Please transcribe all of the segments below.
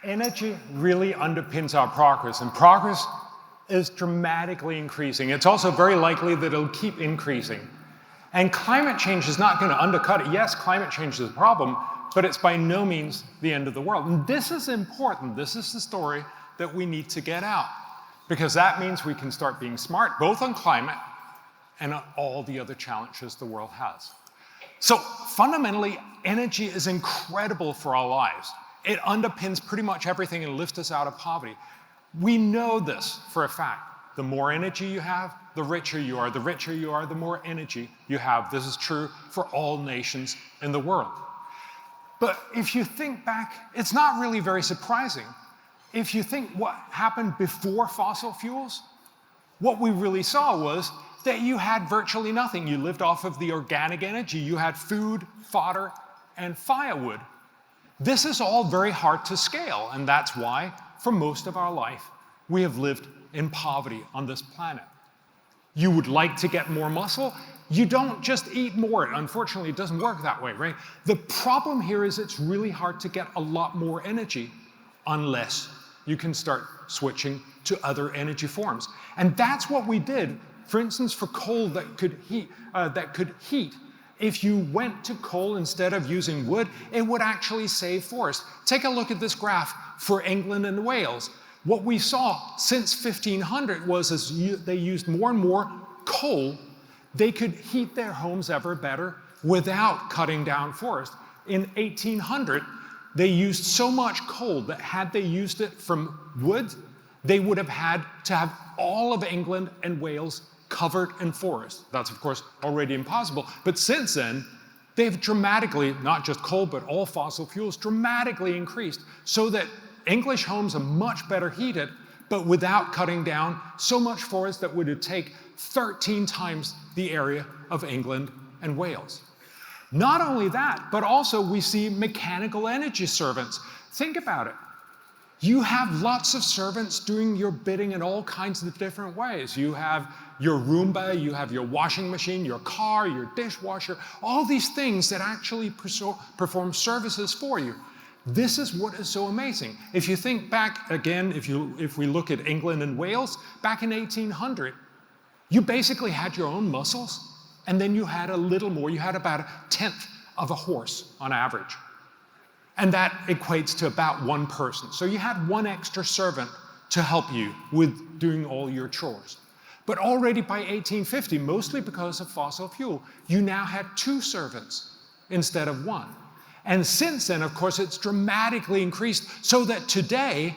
Energy really underpins our progress, and progress is dramatically increasing. It's also very likely that it'll keep increasing. And climate change is not going to undercut it. Yes, climate change is a problem, but it's by no means the end of the world. And this is important. This is the story that we need to get out, because that means we can start being smart, both on climate and on all the other challenges the world has. So fundamentally, energy is incredible for our lives. It underpins pretty much everything and lifts us out of poverty. We know this for a fact. The more energy you have, the richer you are. The richer you are, the more energy you have. This is true for all nations in the world. But if you think back, it's not really very surprising. If you think what happened before fossil fuels, what we really saw was that you had virtually nothing. You lived off of the organic energy. You had food, fodder, and firewood. This is all very hard to scale, and that's why, for most of our life, we have lived in poverty on this planet. You would like to get more muscle. You don't just eat more. Unfortunately, it doesn't work that way, right? The problem here is it's really hard to get a lot more energy unless you can start switching to other energy forms. And that's what we did. For instance, for coal that could heat, if you went to coal instead of using wood, it would actually save forests. Take a look at this graph for England and Wales. What we saw since 1500 was as they used more and more coal, they could heat their homes ever better without cutting down forests. In 1800, they used so much coal that had they used it from wood, they would have had to have all of England and Wales covered in forest. That's, of course, already impossible. But since then, they've dramatically, not just coal, but all fossil fuels, dramatically increased so that English homes are much better heated, but without cutting down so much forest that would take 13 times the area of England and Wales. Not only that, but also we see mechanical energy servants. Think about it. You have lots of servants doing your bidding in all kinds of different ways. You have your Roomba, you have your washing machine, your car, your dishwasher, all these things that actually perform services for you. This is what is so amazing. If you think back again, if we look at England and Wales, back in 1800, you basically had your own muscles, and then you had a little more. You had about 1/10 of a horse on average. And that equates to about one person. So you had one extra servant to help you with doing all your chores. But already by 1850, mostly because of fossil fuel, you now had 2 servants instead of 1. And since then, of course, it's dramatically increased so that today,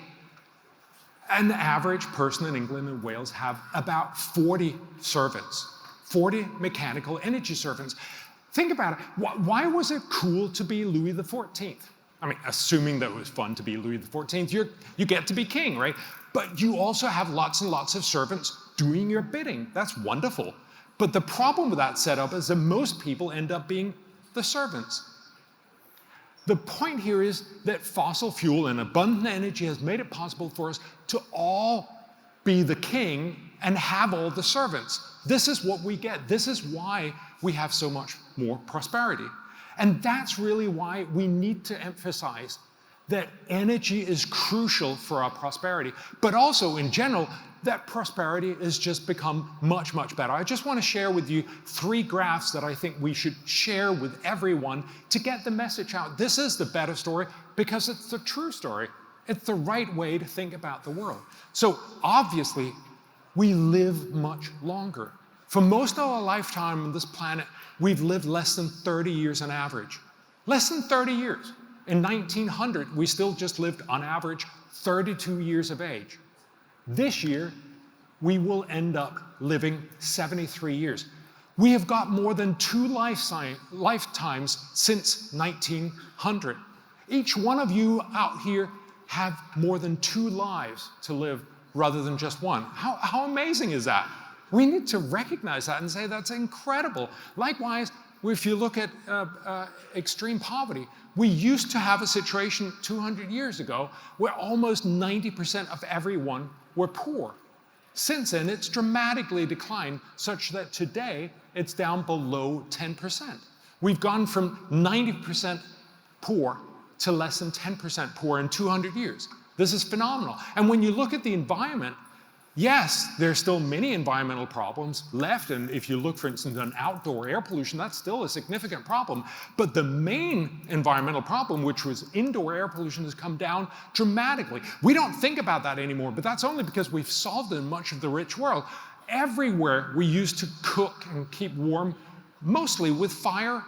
an average person in England and Wales have about 40 servants, 40 mechanical energy servants. Think about it. Why was it cool to be Louis XIV? I mean, assuming that it was fun to be Louis XIV, you get to be king, right? But you also have lots and lots of servants doing your bidding. That's wonderful. But the problem with that setup is that most people end up being the servants. The point here is that fossil fuel and abundant energy has made it possible for us to all be the king and have all the servants. This is what we get. This is why we have so much more prosperity. And that's really why we need to emphasize that energy is crucial for our prosperity, but also in general, that prosperity has just become much, much better. I just want to share with you 3 graphs that I think we should share with everyone to get the message out. This is the better story because it's the true story. It's the right way to think about the world. So obviously, we live much longer. For most of our lifetime on this planet, we've lived less than 30 years on average. Less than 30 years. In 1900, we still just lived on average 32 years of age. This year, we will end up living 73 years. We have got more than 2 lifetimes since 1900. Each one of you out here have more than 2 lives to live rather than just one. How amazing is that? We need to recognize that and say that's incredible. Likewise, if you look at extreme poverty, we used to have a situation 200 years ago where almost 90% of everyone were poor. Since then, it's dramatically declined such that today it's down below 10%. We've gone from 90% poor to less than 10% poor in 200 years. This is phenomenal. And when you look at the environment, yes, there's still many environmental problems left, and if you look, for instance, on outdoor air pollution, that's still a significant problem. But the main environmental problem, which was indoor air pollution, has come down dramatically. We don't think about that anymore, but that's only because we've solved it in much of the rich world. Everywhere we used to cook and keep warm, mostly with fire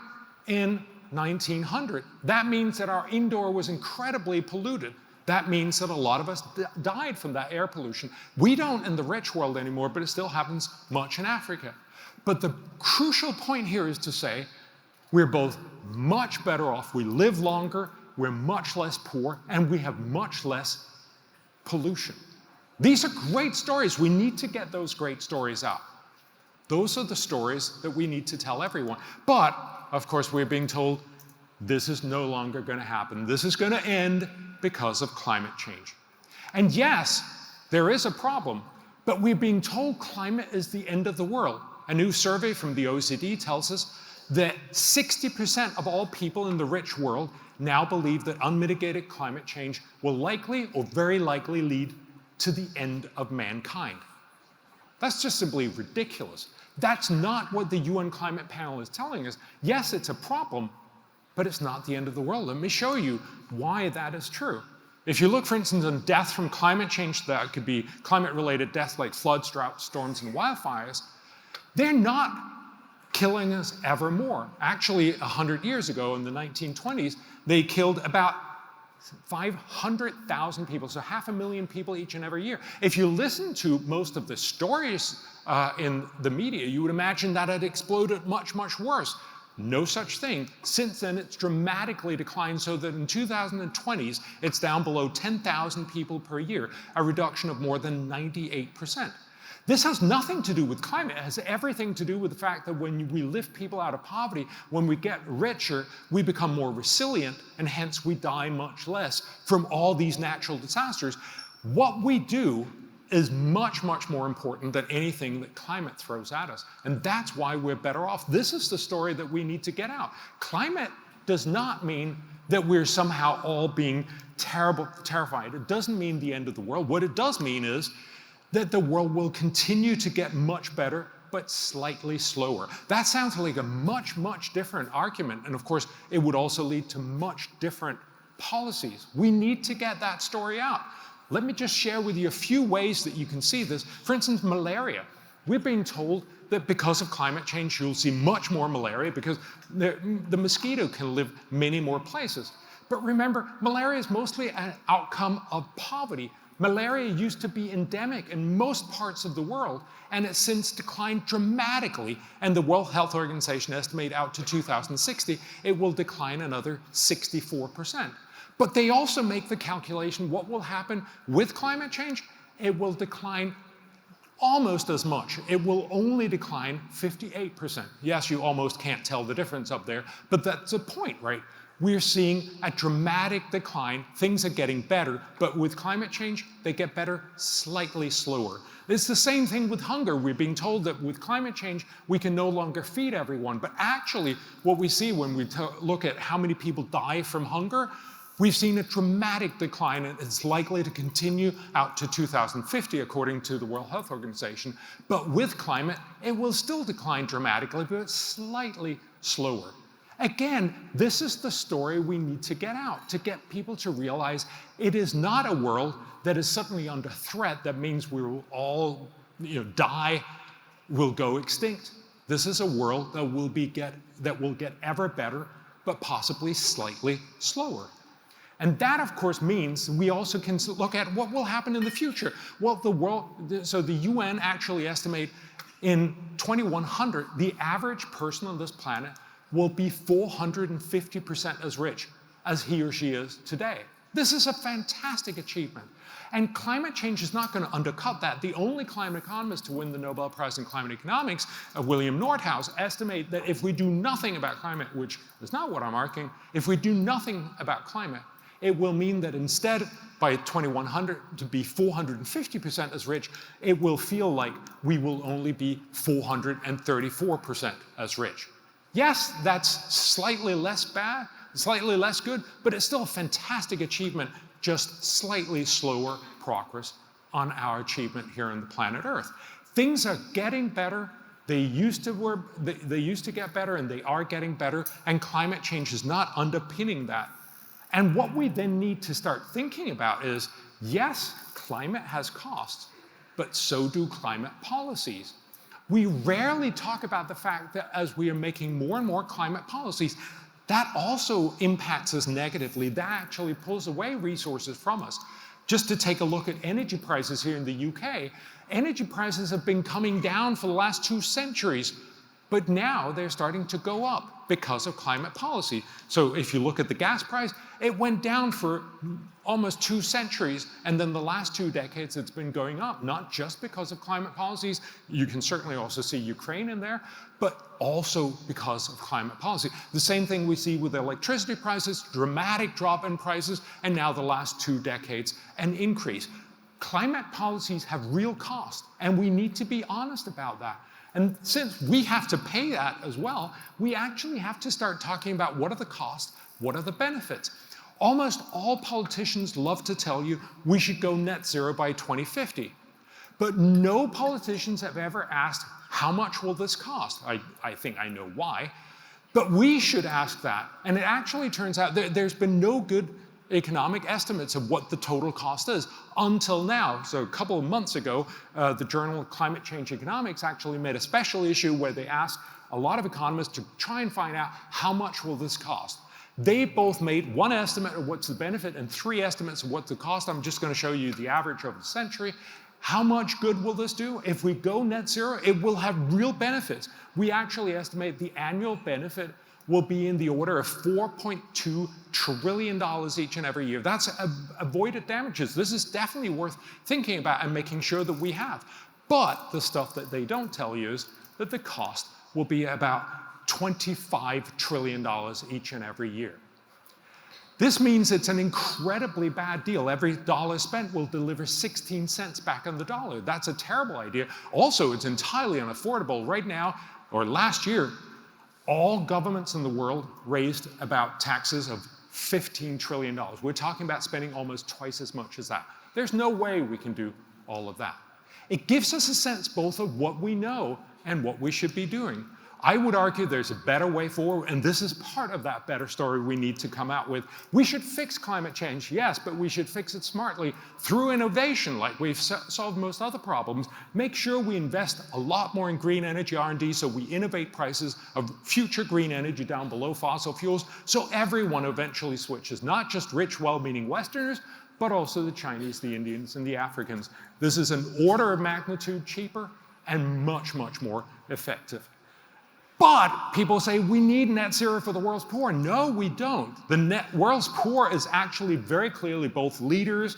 in 1900. That means that our indoor was incredibly polluted. That means that a lot of us died from that air pollution. We don't in the rich world anymore, but it still happens much in Africa. But the crucial point here is to say we're both much better off, we live longer, we're much less poor, and we have much less pollution. These are great stories. We need to get those great stories out. Those are the stories that we need to tell everyone. But, of course, we're being told this is no longer going to happen. This is going to end because of climate change. And yes, there is a problem, but we're being told climate is the end of the world. A new survey from the OECD tells us that 60% of all people in the rich world now believe that unmitigated climate change will likely or very likely lead to the end of mankind. That's just simply ridiculous. That's not what the UN Climate Panel is telling us. Yes, it's a problem, but it's not the end of the world. Let me show you why that is true. If you look, for instance, on death from climate change, that could be climate-related deaths like floods, droughts, storms, and wildfires, they're not killing us ever more. Actually, 100 years ago, in the 1920s, they killed about 500,000 people, so 500,000 people each and every year. If you listen to most of the stories in the media, you would imagine that it exploded much, much worse. No such thing. Since then, it's dramatically declined so that in 2020s, it's down below 10,000 people per year, a reduction of more than 98%. This has nothing to do with climate. It has everything to do with the fact that when we lift people out of poverty, when we get richer, we become more resilient, and hence we die much less from all these natural disasters. What we do is much, much more important than anything that climate throws at us. And that's why we're better off. This is the story that we need to get out. Climate does not mean that we're somehow all being terrified. It doesn't mean the end of the world. What it does mean is that the world will continue to get much better, but slightly slower. That sounds like a much, much different argument. And of course, it would also lead to much different policies. We need to get that story out. Let me just share with you a few ways that you can see this. For instance, malaria. We're being told that because of climate change, you'll see much more malaria because the mosquito can live many more places. But remember, malaria is mostly an outcome of poverty. Malaria used to be endemic in most parts of the world, and it's since declined dramatically. And the World Health Organization estimates out to 2060, it will decline another 64%. But they also make the calculation, what will happen with climate change? It will decline almost as much. It will only decline 58%. Yes, you almost can't tell the difference up there, but that's the point, right? We're seeing a dramatic decline. Things are getting better, but with climate change, they get better slightly slower. It's the same thing with hunger. We're being told that with climate change, we can no longer feed everyone. But actually, what we see when we look at how many people die from hunger, we've seen a dramatic decline, and it's likely to continue out to 2050, according to the World Health Organization. But with climate, it will still decline dramatically, but slightly slower. Again, this is the story we need to get out, to get people to realize it is not a world that is suddenly under threat. That means we will all die, will go extinct. This is a world that will get ever better, but possibly slightly slower. And that, of course, means we also can look at what will happen in the future. Well, so the UN actually estimate in 2100, the average person on this planet will be 450% as rich as he or she is today. This is a fantastic achievement. And climate change is not going to undercut that. The only climate economist to win the Nobel Prize in Climate Economics, William Nordhaus, estimate that if we do nothing about climate, which is not what I'm arguing, if we do nothing about climate, it will mean that instead, by 2100, to be 450% as rich, it will feel like we will only be 434% as rich. Yes, that's slightly less bad, slightly less good, but it's still a fantastic achievement, just slightly slower progress on our achievement here on the planet Earth. Things are getting better. They used to get better, and they are getting better, and climate change is not underpinning that. And what we then need to start thinking about is, yes, climate has costs, but so do climate policies. We rarely talk about the fact that as we are making more and more climate policies, that also impacts us negatively. That actually pulls away resources from us. Just to take a look at energy prices here in the UK, energy prices have been coming down for the last 2 centuries, but now they're starting to go up because of climate policy. So if you look at the gas price, it went down for almost 2 centuries, and then the last 2 decades it's been going up, not just because of climate policies. You can certainly also see Ukraine in there, but also because of climate policy. The same thing we see with electricity prices, dramatic drop in prices, and now the last 2 decades, an increase. Climate policies have real cost, and we need to be honest about that. And since we have to pay that as well, we actually have to start talking about what are the costs, what are the benefits. Almost all politicians love to tell you we should go net zero by 2050. But no politicians have ever asked, how much will this cost? I think I know why. But we should ask that. And it actually turns out there's been no good economic estimates of what the total cost is until now. So a couple of months ago, the journal Climate Change Economics actually made a special issue where they asked a lot of economists to try and find out how much will this cost. They both made 1 estimate of what's the benefit and 3 estimates of what's the cost. I'm just going to show you the average over the century. How much good will this do? If we go net zero, it will have real benefits. We actually estimate the annual benefit will be in the order of $4.2 trillion each and every year. That's avoided damages. This is definitely worth thinking about and making sure that we have. But the stuff that they don't tell you is that the cost will be about $25 trillion each and every year. This means it's an incredibly bad deal. Every dollar spent will deliver 16 cents back on the dollar. That's a terrible idea. Also, it's entirely unaffordable. Right now, or last year, all governments in the world raised about taxes of $15 trillion. We're talking about spending almost twice as much as that. There's no way we can do all of that. It gives us a sense both of what we know and what we should be doing. I would argue there's a better way forward, and this is part of that better story we need to come out with. We should fix climate change, yes, but we should fix it smartly through innovation, like we've solved most other problems. Make sure we invest a lot more in green energy R&D so we innovate prices of future green energy down below fossil fuels, so everyone eventually switches, not just rich, well-meaning Westerners, but also the Chinese, the Indians, and the Africans. This is an order of magnitude cheaper and much, much more effective. But people say we need net zero for the world's poor. No, we don't. The world's poor is actually very clearly both leaders,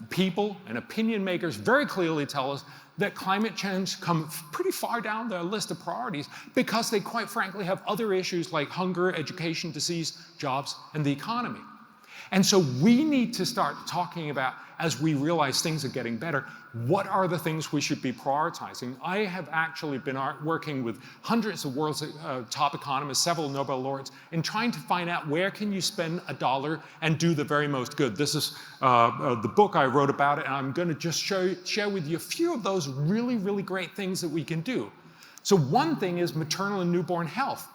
people, and opinion makers very clearly tell us that climate change comes pretty far down their list of priorities because they quite frankly have other issues like hunger, education, disease, jobs, and the economy. And so we need to start talking about, as we realize things are getting better, what are the things we should be prioritizing? I have actually been working with hundreds of world's top economists, several Nobel laureates, in trying to find out where can you spend a dollar and do the very most good. This is the book I wrote about it, and I'm going to just share with you a few of those really, really great things that we can do. So one thing is maternal and newborn health.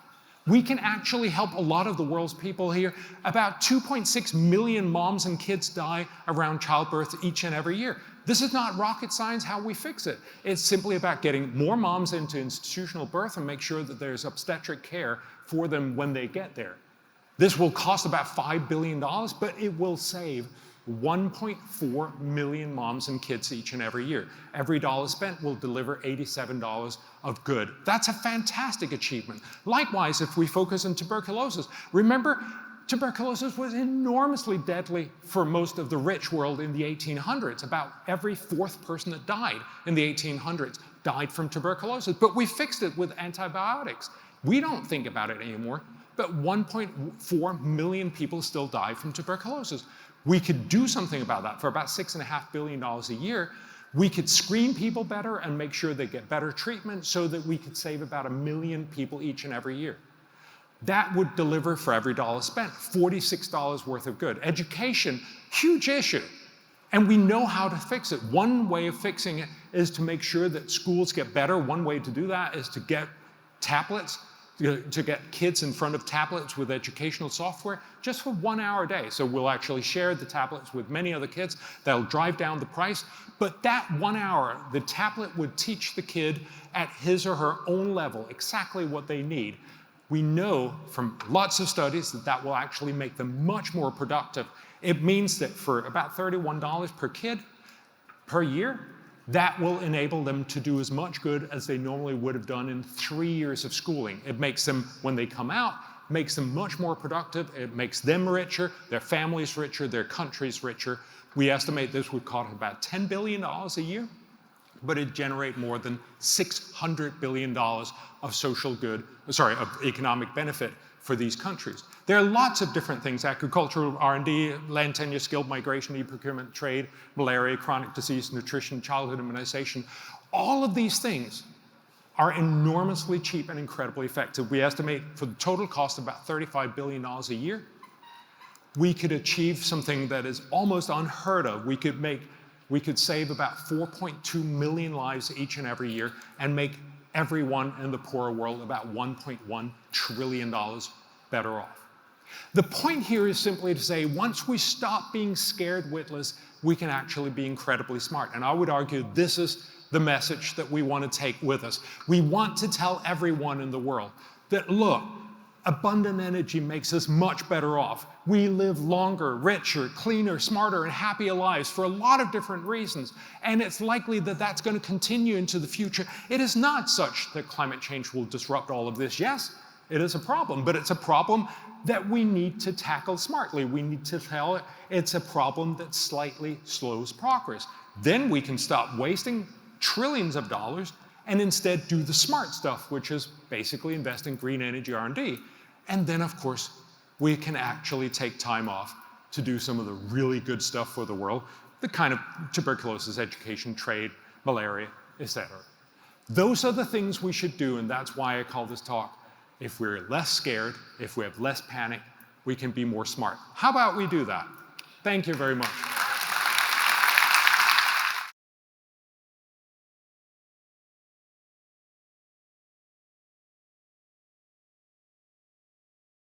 We can actually help a lot of the world's people here. About 2.6 million moms and kids die around childbirth each and every year. This is not rocket science how we fix it. It's simply about getting more moms into institutional birth and make sure that there's obstetric care for them when they get there. This will cost about $5 billion, but it will save 1.4 million moms and kids each and every year. Every dollar spent will deliver $87 of good. That's a fantastic achievement. Likewise, if we focus on tuberculosis, remember, tuberculosis was enormously deadly for most of the rich world in the 1800s. About every 4th person that died in the 1800s died from tuberculosis, but we fixed it with antibiotics. We don't think about it anymore, but 1.4 million people still die from tuberculosis. We could do something about that for about $6.5 billion a year. We could screen people better and make sure they get better treatment so that we could save about 1 million people each and every year. That would deliver, for every dollar spent, $46 worth of good. Education, huge issue. And we know how to fix it. One way of fixing it is to make sure that schools get better. One way to do that is to get tablets, to get kids in front of tablets with educational software just for 1 hour a day. So we'll actually share the tablets with many other kids. That'll drive down the price. But that 1 hour, the tablet would teach the kid at his or her own level exactly what they need. We know from lots of studies that that will actually make them much more productive. It means that for about $31 per kid per year, that will enable them to do as much good as they normally would have done in 3 years of schooling. It makes them, when they come out, makes them much more productive. It makes them richer, their families richer, their countries richer. We estimate this would cost about $10 billion a year, but it generate more than $600 billion of social good, sorry, of economic benefit for these countries. There are lots of different things: agricultural R&D, land tenure, skilled migration, e-procurement, trade, malaria, chronic disease, nutrition, childhood immunization. All of these things are enormously cheap and incredibly effective. We estimate for the total cost of about $35 billion a year, we could achieve something that is almost unheard of. We could save about 4.2 million lives each and every year and make everyone in the poorer world about $1.1 trillion better off. The point here is simply to say, once we stop being scared witless, we can actually be incredibly smart. And I would argue this is the message that we want to take with us. We want to tell everyone in the world that, look, abundant energy makes us much better off. We live longer, richer, cleaner, smarter, and happier lives for a lot of different reasons. And it's likely that that's going to continue into the future. It is not such that climate change will disrupt all of this. Yes, it is a problem, but it's a problem that we need to tackle smartly. We need to tell it it's a problem that slightly slows progress. Then we can stop wasting trillions of dollars and instead do the smart stuff, which is basically invest in green energy R&D. And then, of course, we can actually take time off to do some of the really good stuff for the world, the kind of tuberculosis, education, trade, malaria, etc. Those are the things we should do, and that's why I call this talk, if we're less scared, if we have less panic, we can be more smart. How about we do that? Thank you very much.